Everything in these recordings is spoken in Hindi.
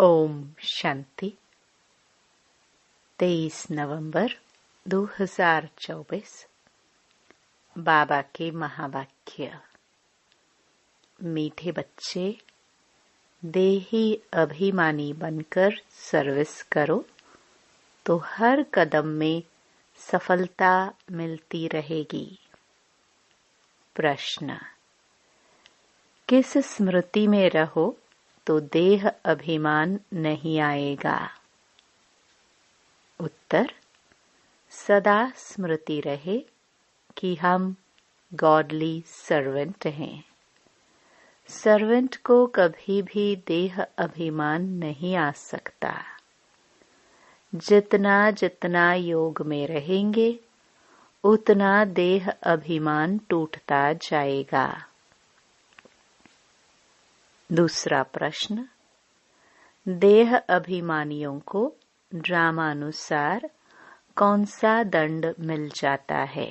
ओम शांति। 23 नवंबर 2024। बाबा के महावाक्य। मीठे बच्चे, देही अभिमानी बनकर सर्विस करो तो हर कदम में सफलता मिलती रहेगी। प्रश्न: किस स्मृति में रहो तो देह अभिमान नहीं आएगा? उत्तर: सदा स्मृति रहे कि हम गॉडली सर्वेंट हैं। सर्वेंट को कभी भी देह अभिमान नहीं आ सकता। जितना जितना योग में रहेंगे उतना देह अभिमान टूटता जाएगा। दूसरा प्रश्न: देह अभिमानियों को ड्रामानुसार कौन सा दंड मिल जाता है?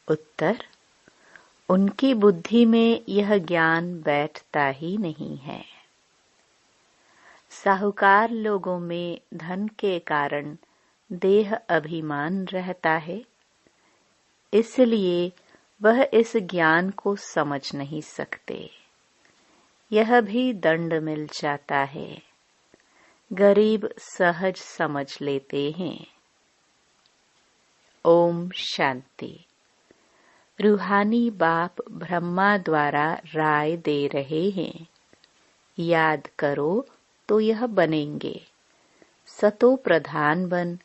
उत्तर: उनकी बुद्धि में यह ज्ञान बैठता ही नहीं है। साहूकार लोगों में धन के कारण देह अभिमान रहता है, इसलिए वह इस ज्ञान को समझ नहीं सकते। यह भी दंड मिल जाता है। गरीब सहज समझ लेते हैं। ओम शांति। रूहानी बाप ब्रह्मा द्वारा राय दे रहे हैं। याद करो तो यह बनेंगे। सतो प्रधान बन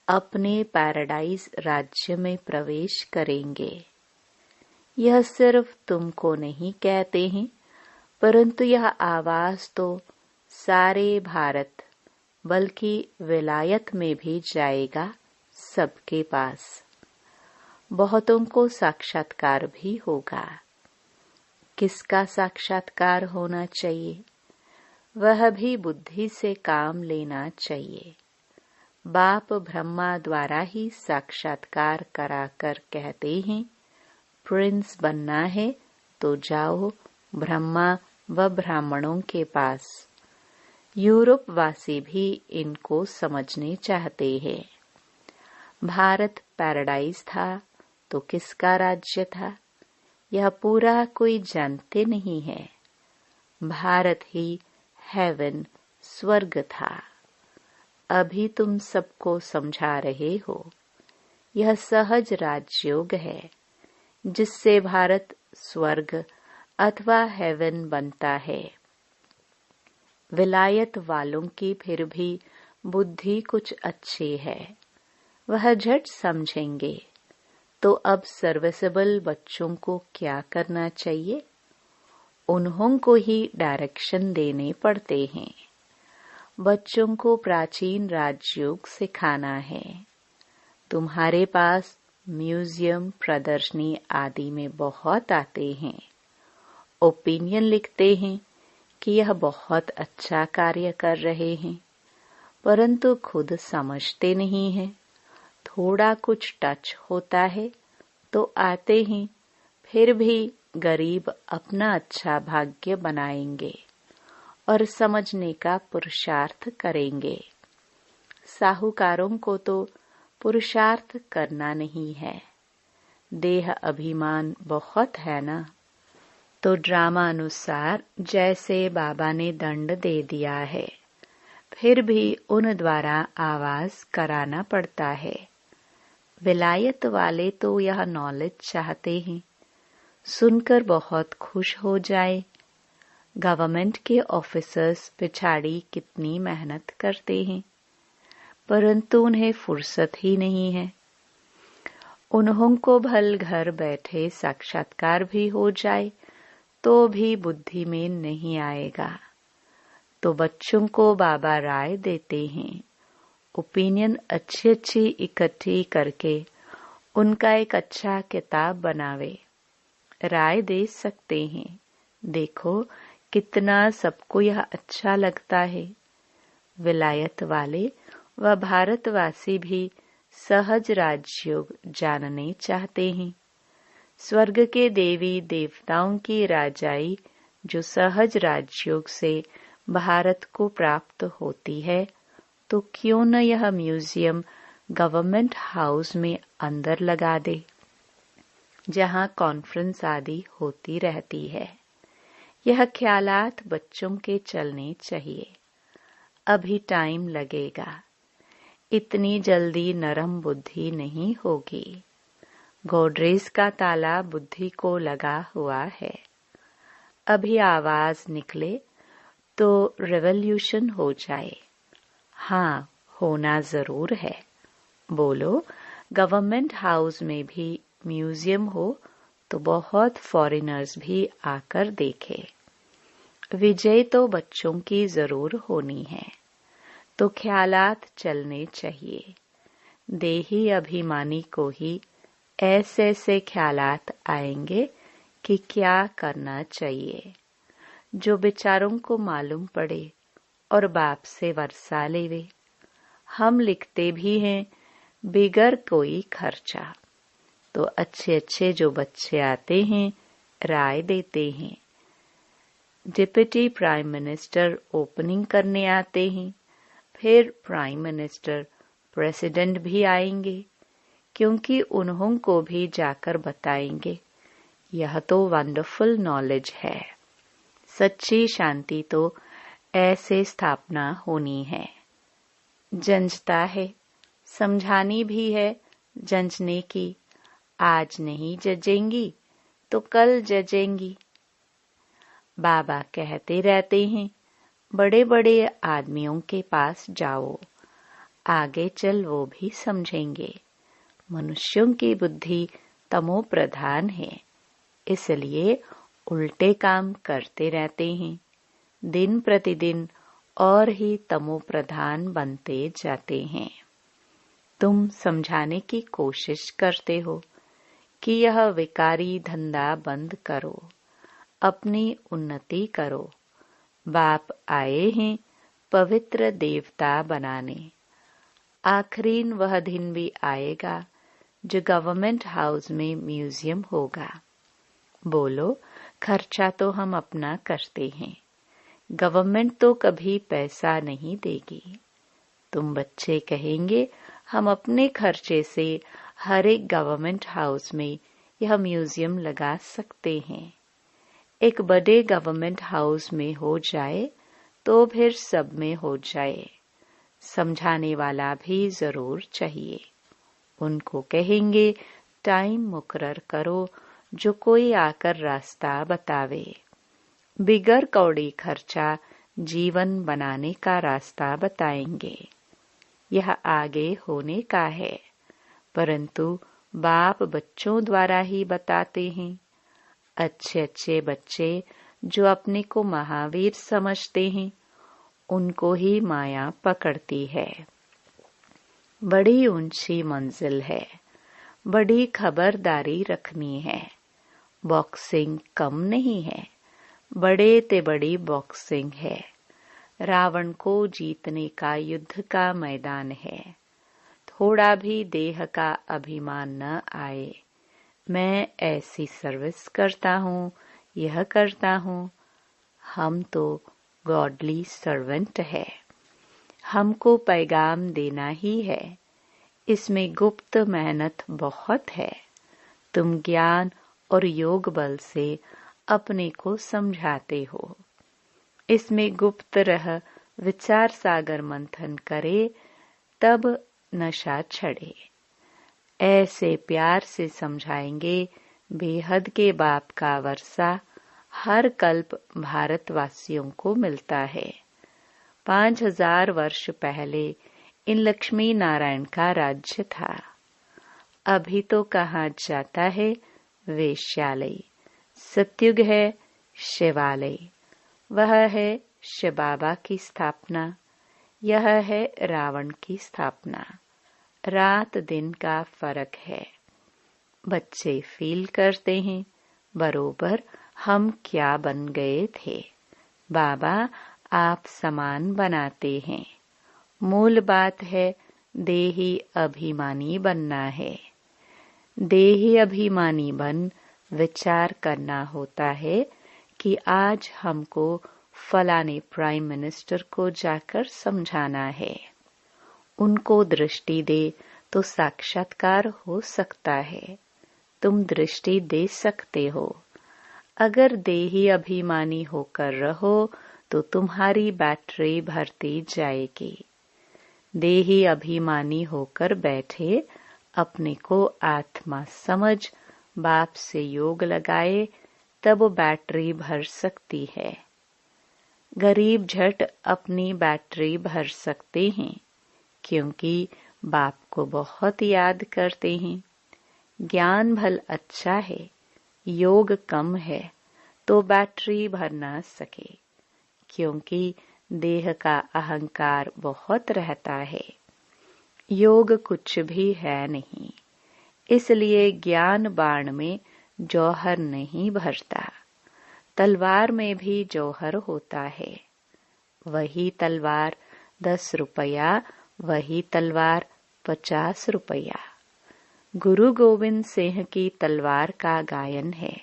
अपने पैराडाइज राज्य में प्रवेश करेंगे। यह सिर्फ तुमको नहीं कहते हैं, परंतु यह आवाज तो सारे भारत बल्कि विलायत में भी जाएगा, सबके पास। बहुतों को साक्षात्कार भी होगा। किसका साक्षात्कार होना चाहिए? वह भी बुद्धि से काम लेना चाहिए। बाप ब्रह्मा द्वारा ही साक्षात्कार कराकर कहते हैं, प्रिंस बनना है तो जाओ ब्रह्मा व ब्राह्मणों के पास। यूरोप वासी भी इनको समझने चाहते हैं। भारत पैराडाइज था तो किसका राज्य था? यह पूरा कोई जानते नहीं है। भारत ही हेवन स्वर्ग था। अभी तुम सबको समझा रहे हो। यह सहज राजयोग है, जिससे भारत स्वर्ग अथवा हेवन बनता है। विलायत वालों की फिर भी बुद्धि कुछ अच्छी है, वह झट समझेंगे। तो अब सर्विसेबल बच्चों को क्या करना चाहिए? उन्हों को ही डायरेक्शन देने पड़ते हैं। बच्चों को प्राचीन राजयोग सिखाना है। तुम्हारे पास म्यूजियम, प्रदर्शनी आदि में बहुत आते हैं। ओपिनियन लिखते हैं कि यह बहुत अच्छा कार्य कर रहे हैं, परंतु खुद समझते नहीं हैं। थोड़ा कुछ टच होता है तो आते हैं, फिर भी गरीब अपना अच्छा भाग्य बनाएंगे और समझने का पुरुषार्थ करेंगे। साहूकारों को तो पुरुषार्थ करना नहीं है। देह अभिमान बहुत है ना, तो ड्रामा अनुसार जैसे बाबा ने दंड दे दिया है, फिर भी उन द्वारा आवाज कराना पड़ता है। विलायत वाले तो यह नॉलेज चाहते हैं, सुनकर बहुत खुश हो जाए। गवर्नमेंट के ऑफिसर्स पिछाड़ी कितनी मेहनत करते हैं, परंतु उन्हें फुर्सत ही नहीं है। उन्हों को भल घर बैठे साक्षात्कार भी हो जाए तो भी बुद्धि में नहीं आएगा। तो बच्चों को बाबा राय देते हैं। ओपिनियन अच्छी अच्छी इकट्ठी करके उनका एक अच्छा किताब बनावे। राय दे सकते हैं। देखो कितना सबको यह अच्छा लगता है। विलायत वाले व भारतवासी भी सहज राजयोग जानने चाहते हैं। स्वर्ग के देवी देवताओं की राजाई जो सहज राजयोग से भारत को प्राप्त होती है, तो क्यों न यह म्यूजियम गवर्नमेंट हाउस में अंदर लगा दे, जहां कॉन्फ्रेंस आदि होती रहती है। यह ख्यालात बच्चों के चलने चाहिए। अभी टाइम लगेगा, इतनी जल्दी नरम बुद्धि नहीं होगी। गोडरेज का ताला बुद्धि को लगा हुआ है। अभी आवाज निकले तो रेवोल्यूशन हो जाए। हाँ, होना जरूर है। बोलो, गवर्नमेंट हाउस में भी म्यूजियम हो तो बहुत फॉरेनर्स भी आकर देखे। विजय तो बच्चों की जरूर होनी है, तो ख्यालात चलने चाहिए। देही अभिमानी को ही ऐसे ऐसे ख्यालात आएंगे कि क्या करना चाहिए। जो बेचारों को मालूम पड़े और बाप से वर्षा लेवे। हम लिखते भी हैं बिगर कोई खर्चा, तो अच्छे अच्छे जो बच्चे आते हैं राय देते हैं। डिप्टी प्राइम मिनिस्टर ओपनिंग करने आते हैं, फिर प्राइम मिनिस्टर प्रेसिडेंट भी आएंगे, क्योंकि उन्हों को भी जाकर बताएंगे। यह तो वंडरफुल नॉलेज है। सच्ची शांति तो ऐसे स्थापना होनी है। जंजता है, समझानी भी है जंजने की। आज नहीं जजेंगी तो कल जजेंगी। बाबा कहते रहते हैं, बड़े बड़े आदमियों के पास जाओ, आगे चल वो भी समझेंगे। मनुष्यों की बुद्धि तमो प्रधान है, इसलिए उल्टे काम करते रहते हैं। दिन प्रतिदिन और ही तमो प्रधान बनते जाते हैं। तुम समझाने की कोशिश करते हो कि यह विकारी धंधा बंद करो, अपनी उन्नति करो। बाप आए हैं पवित्र देवता बनाने। आखिरी वह दिन भी आएगा जो गवर्नमेंट हाउस में म्यूजियम होगा। बोलो, खर्चा तो हम अपना करते हैं, गवर्नमेंट तो कभी पैसा नहीं देगी। तुम बच्चे कहेंगे हम अपने खर्चे से हर एक गवर्नमेंट हाउस में यह म्यूजियम लगा सकते हैं। एक बड़े गवर्नमेंट हाउस में हो जाए तो फिर सब में हो जाए। समझाने वाला भी जरूर चाहिए। उनको कहेंगे टाइम मुकर्रर करो, जो कोई आकर रास्ता बतावे। बिगर कौड़ी खर्चा जीवन बनाने का रास्ता बताएंगे। यह आगे होने का है, परंतु बाप बच्चों द्वारा ही बताते हैं। अच्छे अच्छे बच्चे जो अपने को महावीर समझते हैं, उनको ही माया पकड़ती है। बड़ी ऊंची मंजिल है, बड़ी खबरदारी रखनी है। बॉक्सिंग कम नहीं है, बड़े ते बड़ी बॉक्सिंग है। रावण को जीतने का युद्ध का मैदान है। थोड़ा भी देह का अभिमान न आए। मैं ऐसी सर्विस करता हूँ, यह करता हूँ। हम तो गॉडली सर्वेंट है। हमको पैगाम देना ही है। इसमें गुप्त मेहनत बहुत है। तुम ज्ञान और योग बल से अपने को समझाते हो। इसमें गुप्त रह विचार सागर मंथन करे, तब नशा चढ़े। ऐसे प्यार से समझाएंगे, बेहद के बाप का वर्षा हर कल्प भारतवासियों को मिलता है। 5000 वर्ष पहले इन लक्ष्मी नारायण का राज्य था। अभी तो कहा जाता है वेश्यालय। सतयुग है शिवालय। वह है शिव बाबा की स्थापना, यह है रावण की स्थापना। रात दिन का फर्क है। बच्चे फील करते हैं बरोबर हम क्या बन गए थे। बाबा आप समान बनाते हैं। मूल बात है देही अभिमानी बनना है। देही अभिमानी बन विचार करना होता है कि आज हमको फलाने प्राइम मिनिस्टर को जाकर समझाना है। उनको दृष्टि दे तो साक्षात्कार हो सकता है। तुम दृष्टि दे सकते हो। अगर देही अभिमानी होकर रहो तो तुम्हारी बैटरी भरती जाएगी। देही अभिमानी होकर बैठे, अपने को आत्मा समझ, बाप से योग लगाए, तब बैटरी भर सकती है। गरीब झट अपनी बैटरी भर सकते हैं, क्योंकि बाप को बहुत याद करते हैं। ज्ञान भल अच्छा है, योग कम है, तो बैटरी भर ना सके, क्योंकि देह का अहंकार बहुत रहता है। योग कुछ भी है नहीं, इसलिए ज्ञान बाण में जौहर नहीं भरता। तलवार में भी जौहर होता है। वही तलवार 10 रुपया, वही तलवार 50 रुपया। गुरु गोविंद सिंह की तलवार का गायन है।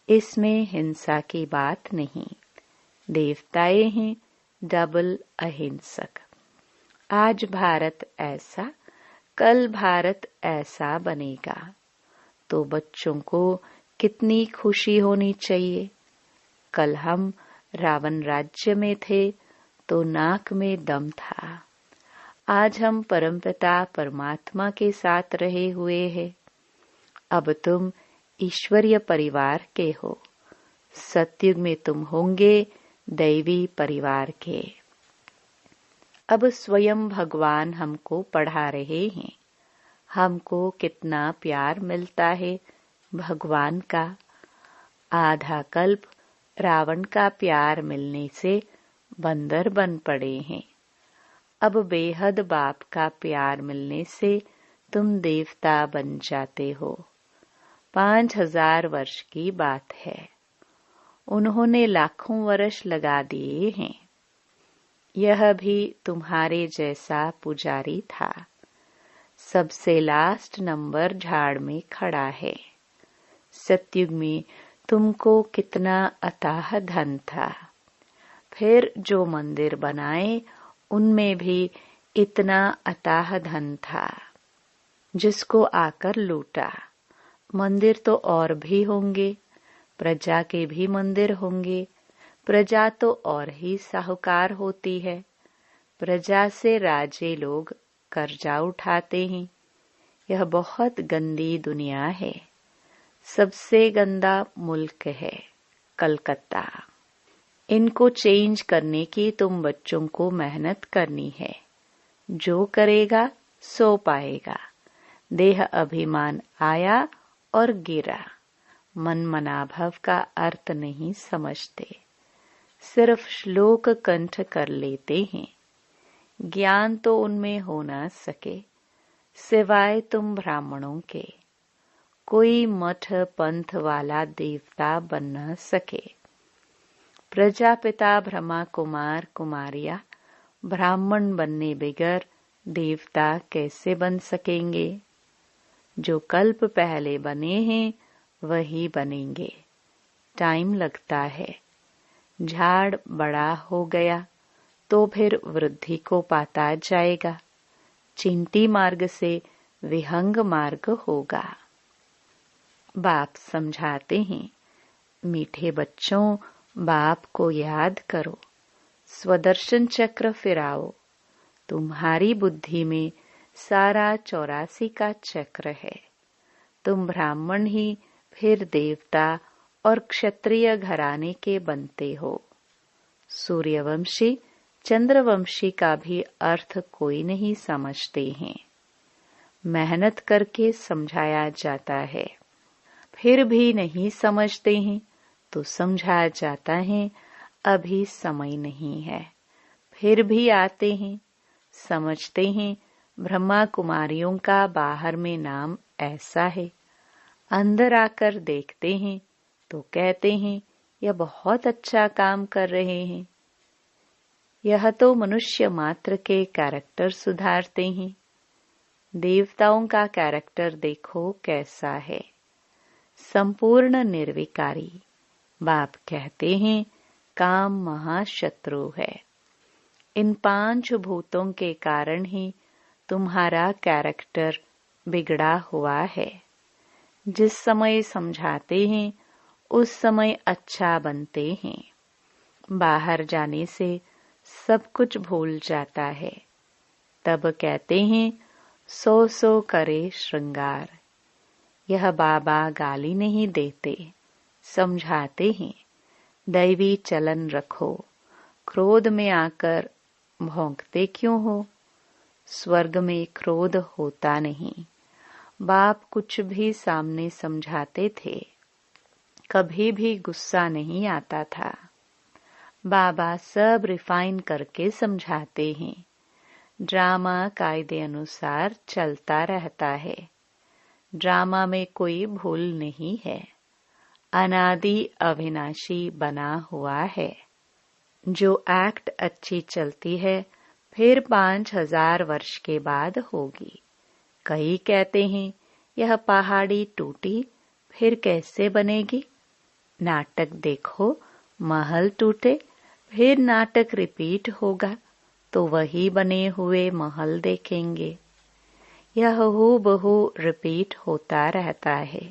इसमें हिंसा की बात नहीं। देवताएं हैं डबल अहिंसक। आज भारत ऐसा, कल भारत ऐसा बनेगा, तो बच्चों को कितनी खुशी होनी चाहिए। कल हम रावण राज्य में थे तो नाक में दम था। आज हम परमपिता परमात्मा के साथ रहे हुए हैं। अब तुम ईश्वरीय परिवार के हो। सतयुग में तुम होंगे दैवी परिवार के। अब स्वयं भगवान हमको पढ़ा रहे हैं। हमको कितना प्यार मिलता है भगवान का। आधा कल्प रावण का प्यार मिलने से बंदर बन पड़े हैं। अब बेहद बाप का प्यार मिलने से तुम देवता बन जाते हो। 5000 वर्ष की बात है। उन्होंने लाखों वर्ष लगा दिए हैं। यह भी तुम्हारे जैसा पुजारी था। सबसे लास्ट नंबर झाड़ में खड़ा है। सतयुग में तुमको कितना अथाह धन था। फिर जो मंदिर बनाए उनमें भी इतना अथाह धन था, जिसको आकर लूटा। मंदिर तो और भी होंगे, प्रजा के भी मंदिर होंगे। प्रजा तो और ही साहूकार होती है। प्रजा से राजे लोग कर्जा उठाते हैं। यह बहुत गंदी दुनिया है। सबसे गंदा मुल्क है कलकत्ता। इनको चेंज करने की तुम बच्चों को मेहनत करनी है। जो करेगा सो पाएगा। देह अभिमान आया और गिरा। मन मनाभव का अर्थ नहीं समझते, सिर्फ श्लोक कंठ कर लेते हैं। ज्ञान तो उनमें हो ना सके, सिवाय तुम ब्राह्मणों के। कोई मठ पंथ वाला देवता बन न सके। प्रजापिता ब्रह्मा कुमार कुमारियां ब्राह्मण बनने बगैर देवता कैसे बन सकेंगे। जो कल्प पहले बने हैं वही बनेंगे। टाइम लगता है। झाड़ बड़ा हो गया तो फिर वृद्धि को पाता जाएगा। चिंटी मार्ग से विहंग मार्ग होगा। बाप समझाते हैं, मीठे बच्चों, बाप को याद करो। स्वदर्शन चक्र फिराओ। तुम्हारी बुद्धि में सारा 84 का चक्र है। तुम ब्राह्मण ही फिर देवता और क्षत्रिय घराने के बनते हो। सूर्यवंशी चंद्रवंशी का भी अर्थ कोई नहीं समझते हैं। मेहनत करके समझाया जाता है, फिर भी नहीं समझते हैं तो समझाया जाता है अभी समय नहीं है। फिर भी आते हैं, समझते हैं ब्रह्मा कुमारियों का बाहर में नाम ऐसा है। अंदर आकर देखते हैं तो कहते हैं यह बहुत अच्छा काम कर रहे हैं। यह तो मनुष्य मात्र के कैरेक्टर सुधारते हैं। देवताओं का कैरेक्टर देखो कैसा है। संपूर्ण निर्विकारी। बाप कहते हैं काम महाशत्रु है। इन 5 भूतों के कारण ही तुम्हारा कैरेक्टर बिगड़ा हुआ है। जिस समय समझाते हैं उस समय अच्छा बनते हैं। बाहर जाने से सब कुछ भूल जाता है। तब कहते हैं 100 करे श्रृंगार। यह बाबा गाली नहीं देते, समझाते हैं दैवी चलन रखो। क्रोध में आकर भौंकते क्यों हो? स्वर्ग में क्रोध होता नहीं। बाप कुछ भी सामने समझाते थे, कभी भी गुस्सा नहीं आता था। बाबा सब रिफाइन करके समझाते हैं। ड्रामा कायदे अनुसार चलता रहता है। ड्रामा में कोई भूल नहीं है। अनादि अविनाशी बना हुआ है। जो एक्ट अच्छी चलती है फिर 5000 वर्ष के बाद होगी। कई कहते हैं यह पहाड़ी टूटी फिर कैसे बनेगी? नाटक देखो, महल टूटे फिर नाटक रिपीट होगा तो वही बने हुए महल देखेंगे। यह हूबहू रिपीट होता रहता है।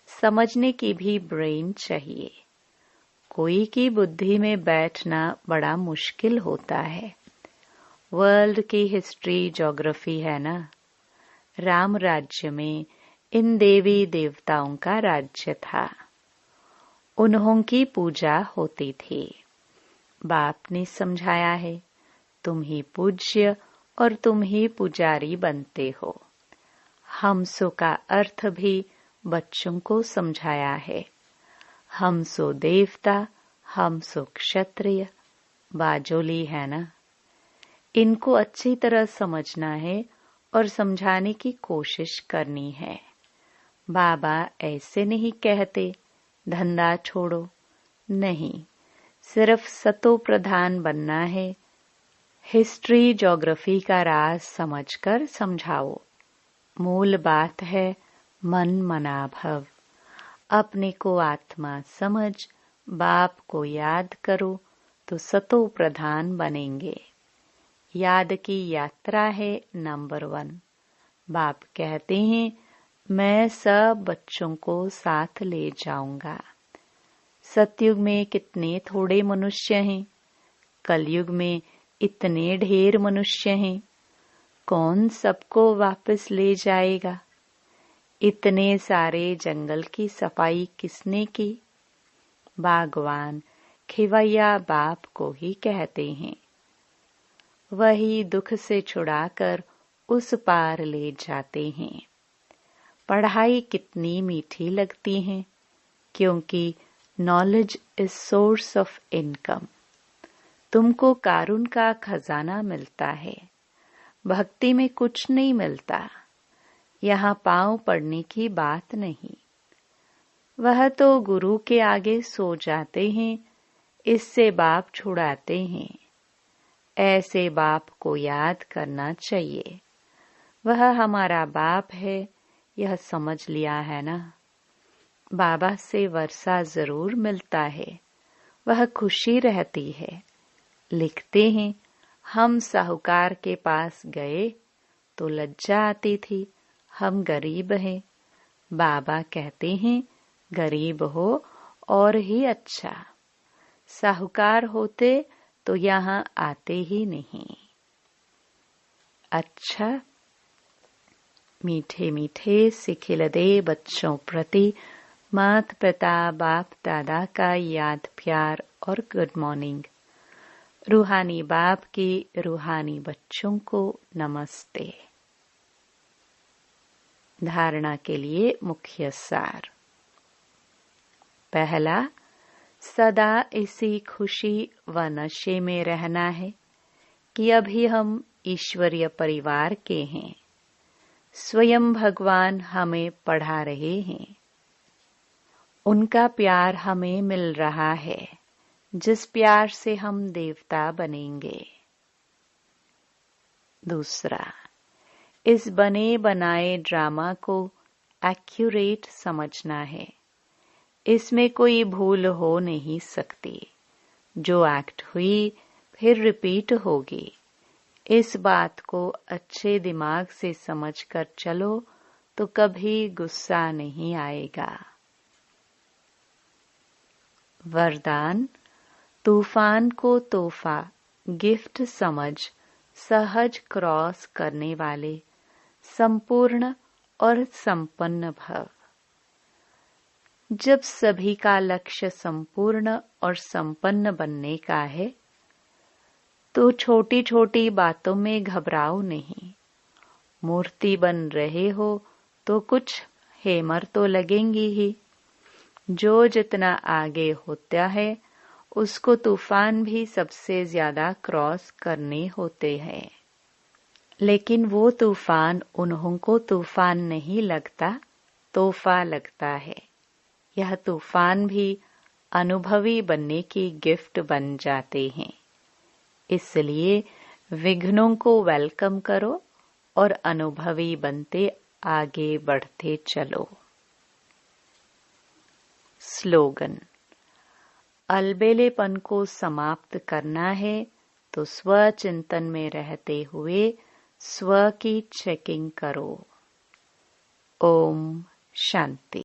समझने की भी ब्रेन चाहिए। कोई की बुद्धि में बैठना बड़ा मुश्किल होता है। वर्ल्ड की हिस्ट्री ज्योग्राफी है ना। राम राज्य में इन देवी देवताओं का राज्य था। उन्हों की पूजा होती थी। बाप ने समझाया है तुम ही पूज्य और तुम ही पुजारी बनते हो। हमसो का अर्थ भी बच्चों को समझाया है। हमसो देवता, हमसो क्षत्रिय। बाजोली है ना। इनको अच्छी तरह समझना है और समझाने की कोशिश करनी है। बाबा ऐसे नहीं कहते धंधा छोड़ो, नहीं, सिर्फ सतो प्रधान बनना है। हिस्ट्री ज्योग्राफी का राज समझकर समझाओ। मूल बात है मन मना भव। अपने को आत्मा समझ, बाप को याद करो तो सतो प्रधान बनेंगे। याद की यात्रा है नंबर 1। बाप कहते हैं मैं सब बच्चों को साथ ले जाऊंगा। सतयुग में कितने थोड़े मनुष्य हैं, कलयुग में इतने ढेर मनुष्य हैं। कौन सबको वापस ले जाएगा? इतने सारे जंगल की सफाई किसने की? बागवान खिवैया बाप को ही कहते हैं। वही दुख से छुड़ाकर उस पार ले जाते हैं। पढ़ाई कितनी मीठी लगती है, क्योंकि knowledge is source of income. तुमको कारून का खजाना मिलता है। भक्ति में कुछ नहीं मिलता। यहाँ पांव पड़ने की बात नहीं। वह तो गुरु के आगे सो जाते हैं, इससे बाप छुड़ाते हैं। ऐसे बाप को याद करना चाहिए। वह हमारा बाप है, यह समझ लिया है ना। बाबा से वर्षा जरूर मिलता है, वह खुशी रहती है। लिखते हैं हम साहूकार के पास गए तो लज्जा आती थी, हम गरीब हैं। बाबा कहते हैं गरीब हो और ही अच्छा। साहूकार होते तो यहाँ आते ही नहीं। अच्छा, मीठे मीठे सिखिलदे बच्चों प्रति मात पिता बाप दादा का याद प्यार और गुड मॉर्निंग। रूहानी बाप की रूहानी बच्चों को नमस्ते। धारणा के लिए मुख्य सार। पहला, सदा इसी खुशी व नशे में रहना है कि अभी हम ईश्वरीय परिवार के हैं। स्वयं भगवान हमें पढ़ा रहे हैं। उनका प्यार हमें मिल रहा है, जिस प्यार से हम देवता बनेंगे। दूसरा, इस बने बनाए ड्रामा को एक्यूरेट समझना है। इसमें कोई भूल हो नहीं सकती। जो एक्ट हुई फिर रिपीट होगी। इस बात को अच्छे दिमाग से समझकर चलो तो कभी गुस्सा नहीं आएगा। वरदान, तूफान को तोहफा गिफ्ट समझ सहज क्रॉस करने वाले संपूर्ण और संपन्न भव। जब सभी का लक्ष्य संपूर्ण और संपन्न बनने का है तो छोटी छोटी बातों में घबराओ नहीं। मूर्ति बन रहे हो तो कुछ हेमर तो लगेंगी ही। जो जितना आगे होता है उसको तूफान भी सबसे ज्यादा क्रॉस करने होते हैं। लेकिन वो तूफान उन्हों को तूफान नहीं लगता, तोहफा लगता है। यह तूफान भी अनुभवी बनने की गिफ्ट बन जाते हैं। इसलिए विघ्नों को वेलकम करो और अनुभवी बनते आगे बढ़ते चलो। स्लोगन, अलबेलेपन को समाप्त करना है तो स्व चिंतन में रहते हुए स्व की चेकिंग करो। ओम शांति।